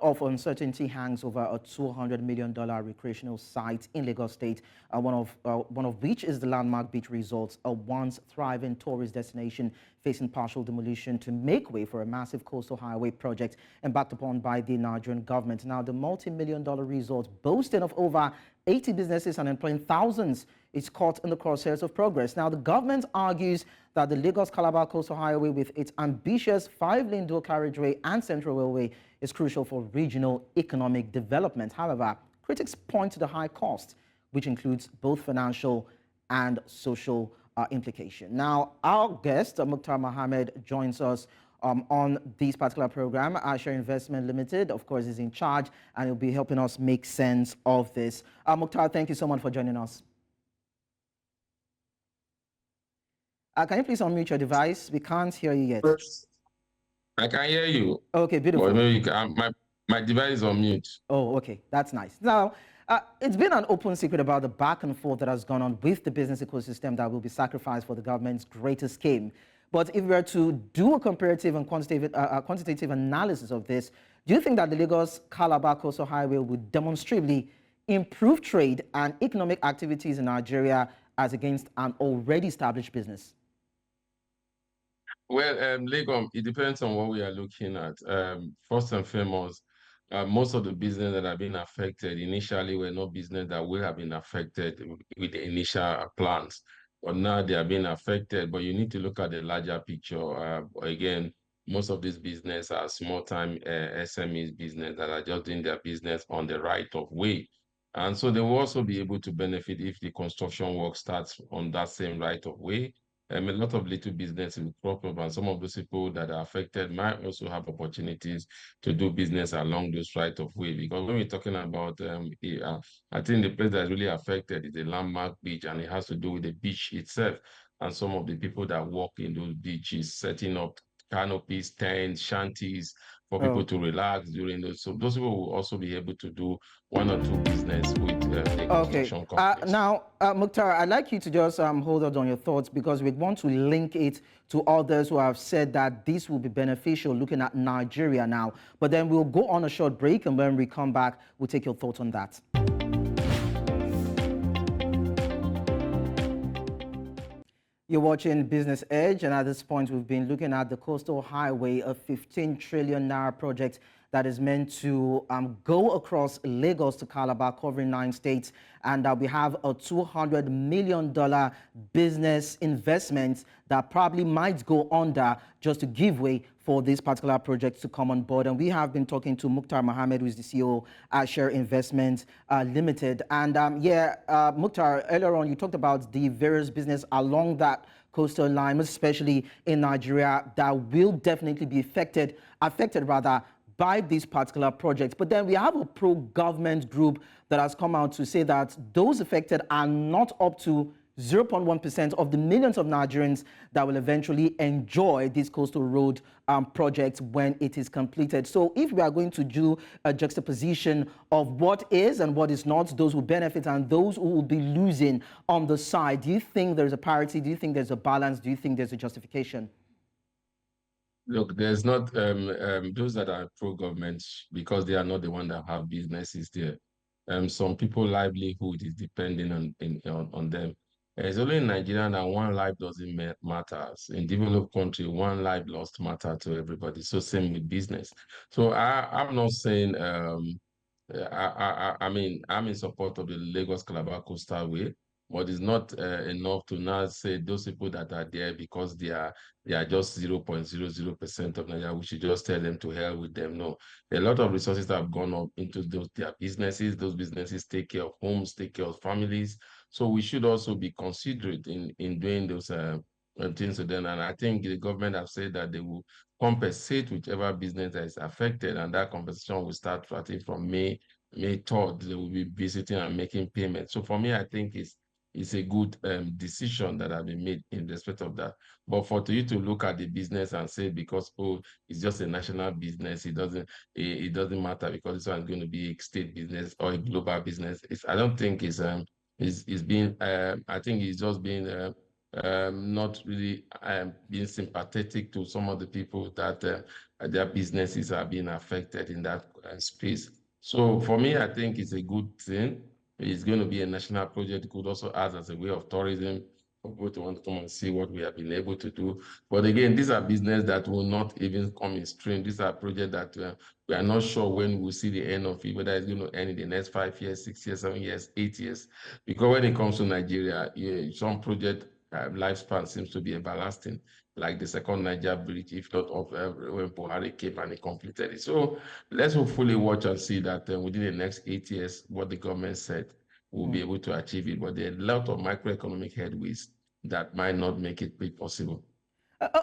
Of uncertainty hangs over a $200 million recreational site in Lagos State, one of which is the landmark beach resorts, a once thriving tourist destination facing partial demolition to make way for a massive coastal highway project embarked upon by the Nigerian government. Now, the multi-million-dollar resort, boasting of over 80 businesses and employing thousands, is caught in the crosshairs of progress. Now, the government argues that the Lagos-Calabar Coastal Highway, with its ambitious 5-lane dual carriageway and central railway, is crucial for regional economic development. However, critics point to the high cost, which includes both financial and social implication. Now, our guest, Muktar Mohammed, joins us on this particular program. Asheer Investment Limited, of course, is in charge, and he'll be helping us make sense of this. Muktar, thank you so much for joining us. Can you please unmute your device? We can't hear you yet. I can hear you. Okay, beautiful. Well, maybe you can, my device is on mute. Oh, okay. That's nice. Now, it's been an open secret about the back and forth that has gone on with the business ecosystem that will be sacrificed for the government's greatest scheme. But if we were to do a comparative and quantitative analysis of this, do you think that the Lagos-Calabar Coastal Highway would demonstrably improve trade and economic activities in Nigeria as against an already established business? Well, Lagos, it depends on what we are looking at. First and foremost, most of the business that have been affected initially were not business that will have been affected with the initial plans. But now they are being affected. But you need to look at the larger picture. Again, most of these business are small-time SMEs business that are just doing their business on the right of way. And so they will also be able to benefit if the construction work starts on that same right of way. A lot of little businesses will crop up, and some of those people that are affected might also have opportunities to do business along those right of way. Because when we're talking about, I think the place that's really affected is the landmark beach, and it has to do with the beach itself. And some of the people that work in those beaches, setting up canopies, tents, shanties for people to relax during those. So those people will also be able to do one or two business with the construction companies. Now, Muktar, I'd like you to just hold on your thoughts, because we want to link it to others who have said that this will be beneficial looking at Nigeria now. But then we'll go on a short break, and when we come back, we'll take your thoughts on that. You're watching Business Edge, and at this point, we've been looking at the Coastal Highway, a 15 trillion naira project that is meant to go across Lagos to Calabar, covering 9 states. And we have a $200 million business investment that probably might go under just to give way for this particular project to come on board. And we have been talking to Muktar Mohammed, who is the CEO of Asheer Investment Limited. And Muktar, earlier on, you talked about the various business along that coastal line, especially in Nigeria, that will definitely be affected by this particular project. But then we have a pro-government group that has come out to say that those affected are not up to 0.1% of the millions of Nigerians that will eventually enjoy this coastal road project when it is completed. So if we are going to do a juxtaposition of what is and what is not, those who benefit and those who will be losing on the side, do you think there's a parity? Do you think there's a balance? Do you think there's a justification? Look, there's not those that are pro-government, because they are not the one that have businesses there. Some people livelihood is depending on them. It's only in Nigeria that one life doesn't matter. In developed country, one life lost matter to everybody. So same with business. So I'm not saying I mean, I'm in support of the Lagos-Calabar Coastal Way, but it's not enough to now say those people that are there because they are just 0.00% of Nigeria, we should just tell them to hell with them. No, a lot of resources have gone up into their businesses. Those businesses take care of homes, take care of families. So we should also be considerate in doing those things to them. And I think the government have said that they will compensate whichever business that is affected, and that compensation will start, I think, from May 3rd. They will be visiting and making payments. So for me, I think it's a good decision that has been made in respect of that. But for you to look at the business and say, because it's just a national business, it doesn't matter because this one is going to be a state business or a global business. I don't think it's being. I think it's just being not really being sympathetic to some of the people that their businesses are being affected in that space. So for me, I think it's a good thing. It's going to be a national project. It could also act as a way of tourism for people to want to come and see what we have been able to do. But again, these are business that will not even come in stream. These are projects that we are not sure when we'll see the end of it, whether it's going to end in the next 5 years, 6 years, 7 years, 8 years. Because when it comes to Nigeria, some project lifespan seems to be everlasting, like the second Niger bridge, if not of when Buhari came and he completed it. So let's hopefully watch and see that within the next 8 years, what the government said, we'll be able to achieve it. But there are a lot of microeconomic headwinds that might not make it be possible.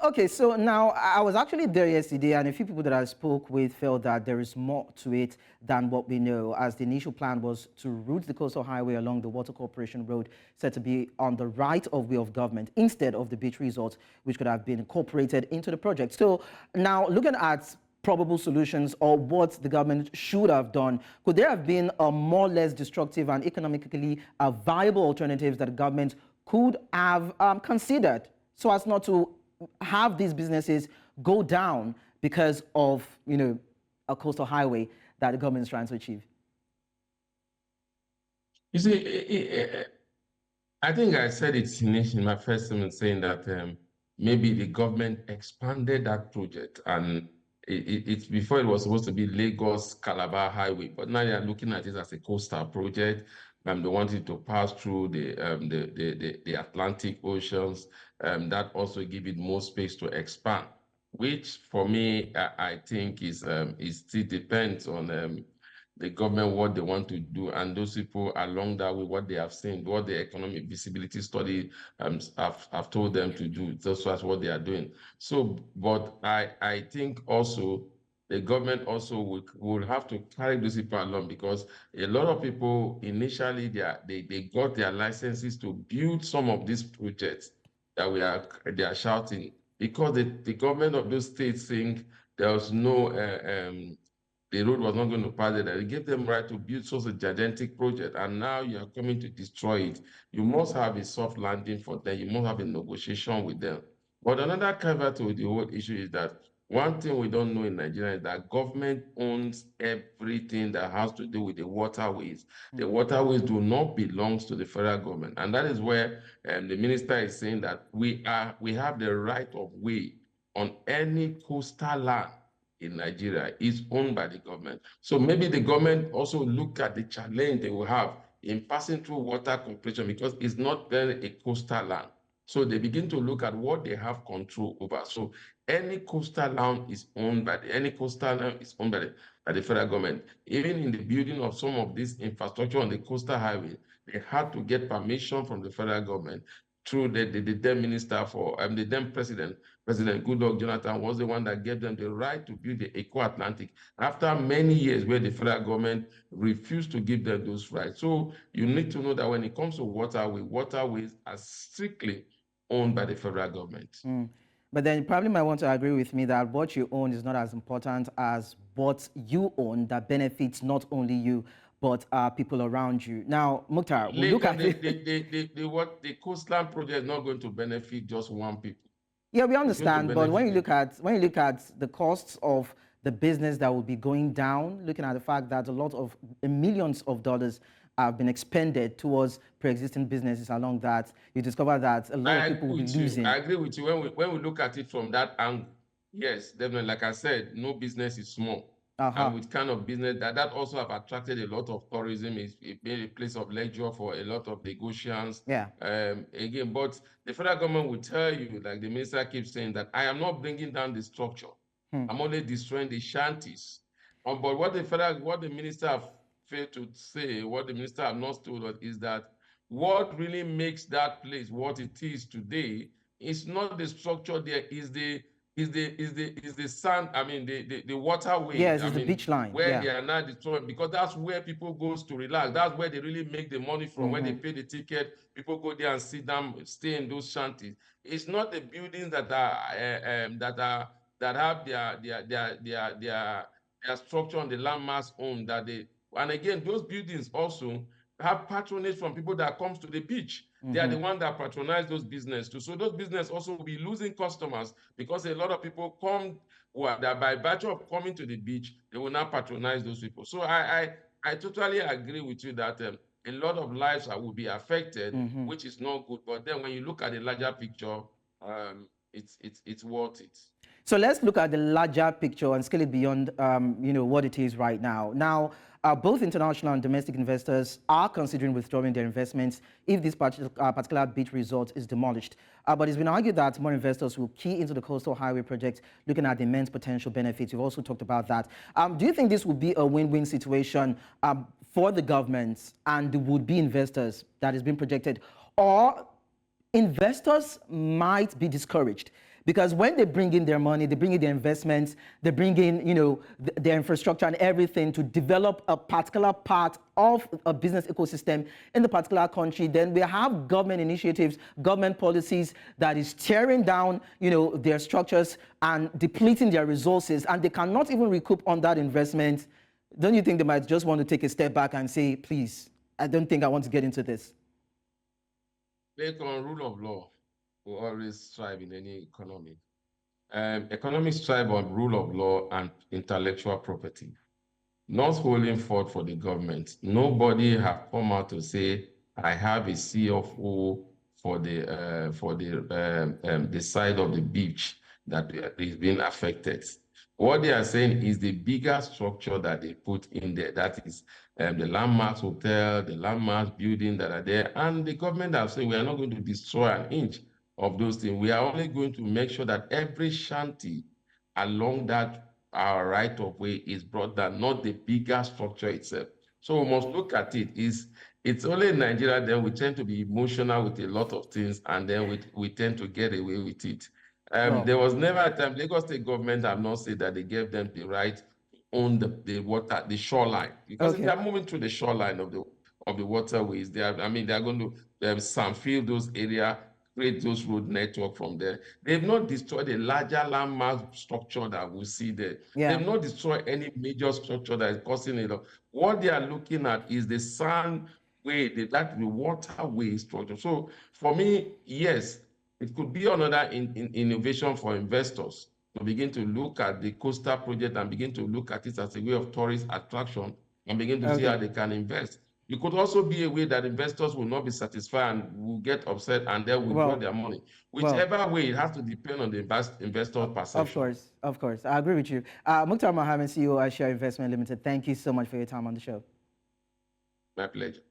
Okay, so now I was actually there yesterday, and a few people that I spoke with felt that there is more to it than what we know, as the initial plan was to route the coastal highway along the Water Corporation Road, said to be on the right of way of government, instead of the beach resort, which could have been incorporated into the project. So now looking at probable solutions or what the government should have done, could there have been a more or less destructive and economically viable alternatives that the government could have considered so as not to have these businesses go down because of, a coastal highway that the government is trying to achieve? You see, I think I said it in my first statement, saying that maybe the government expanded that project, and it's before it was supposed to be Lagos-Calabar highway, but now you're looking at it as a coastal project. They wanted to pass through the Atlantic Oceans. That also give it more space to expand, which for me I think is still depends on the government, what they want to do, and those people along that way, what they have seen, what the economic visibility study have told them to do. That's what they are doing. So, but I think also the government also will have to carry those people along, because a lot of people initially they got their licenses to build some of these projects that they are shouting, because the government of those states think there was no the road was not going to pass it. They gave them right to build such a gigantic project, and now you are coming to destroy it. You must have a soft landing for them. You must have a negotiation with them. But another caveat to the whole issue is that one thing we don't know in Nigeria is that government owns everything that has to do with the waterways. The waterways do not belong to the federal government, and that is where the minister is saying that we have the right of way on any coastal land in Nigeria is owned by the government. So maybe the government also look at the challenge they will have in passing through water corporation, because it's not very a coastal land. So they begin to look at what they have control over. So any coastal land is owned by the federal government. Even in the building of some of this infrastructure on the coastal highway, they had to get permission from the federal government through the then minister for the then President Goodluck Jonathan was the one that gave them the right to build the Eco-Atlantic after many years where the federal government refused to give them those rights. So you need to know that when it comes to waterways are strictly owned by the federal government. But then you probably might want to agree with me that what you own is not as important as what you own that benefits not only you, but people around you. Now, Muktar, we look at the Coastland project is not going to benefit just one people. Yeah, we understand, but when you look at the costs of the business that will be going down, looking at the fact that a lot of millions of dollars have been expended towards pre-existing businesses along that, you discover that a lot of people will be losing. I agree with you. When we look at it from that angle, yes, definitely. Like I said, no business is small. And with kind of business that also have attracted a lot of tourism, it's been a place of leisure for a lot of Lagosians. Yeah. Again, but the federal government will tell you, like the minister keeps saying, that I am not bringing down the structure. I'm only destroying the shanties. But what the minister have failed to say, what the minister have not told us, is that what really makes that place what it is today is not the structure. There is the sand. I mean the waterway. Yes, it's the beach line where they are now destroying, because that's where people goes to relax. That's where they really make the money from. When they pay the ticket, people go there and sit down, stay in those shanties. It's not the buildings that have their structure on the landmass owned that they. And again, those buildings also, have patronage from people that comes to the beach. They are the one that patronize those business too. So those business also will be losing customers because a lot of people come that by virtue of coming to the beach, they will not patronize those people. So I totally agree with you that a lot of lives will be affected, which is not good. But then when you look at the larger picture, it's worth it. So let's look at the larger picture and scale it beyond, what it is right now. Now, both international and domestic investors are considering withdrawing their investments if this particular beach resort is demolished. But it's been argued that more investors will key into the coastal highway project, looking at the immense potential benefits. You've also talked about that. Do you think this would be a win-win situation for the government and the would-be investors that is being projected, or investors might be discouraged? Because when they bring in their money, they bring in their investments, they bring in, their infrastructure and everything to develop a particular part of a business ecosystem in the particular country, then we have government initiatives, government policies that is tearing down, their structures and depleting their resources, and they cannot even recoup on that investment. Don't you think they might just want to take a step back and say, please, I don't think I want to get into this? Based on rule of law, we always strive in any economy. Economics strive on rule of law and intellectual property, not holding forth for the government. Nobody have come out to say, I have a CFO for the side of the beach that is being affected. What they are saying is the bigger structure that they put in there, that is the landmarks hotel, the landmarks building that are there, and the government have said we are not going to destroy an inch of those things. We are only going to make sure that every shanty along that our right of way is brought down, not the bigger structure itself. So we must look at it. It's only in Nigeria then we tend to be emotional with a lot of things, and then we tend to get away with it. There was never a time Lagos State government have not said that they gave them the right to own the water, the shoreline, because they are moving through the shoreline of the waterways. They are going to sandfill those areas, create those road network from there. They've not destroyed a larger landmark structure that we see there. They've not destroyed any major structure that is causing it. What they are looking at is the sand way, the waterway structure. So for me, yes, it could be another innovation for investors to begin to look at the coastal project and begin to look at it as a way of tourist attraction and begin to see how they can invest. It could also be a way that investors will not be satisfied and will get upset and they'll withdraw their money. Whichever way, it has to depend on the investor perception. Of course. I agree with you. Muktar Mohammed, CEO, Asheer Investment Limited, thank you so much for your time on the show. My pleasure.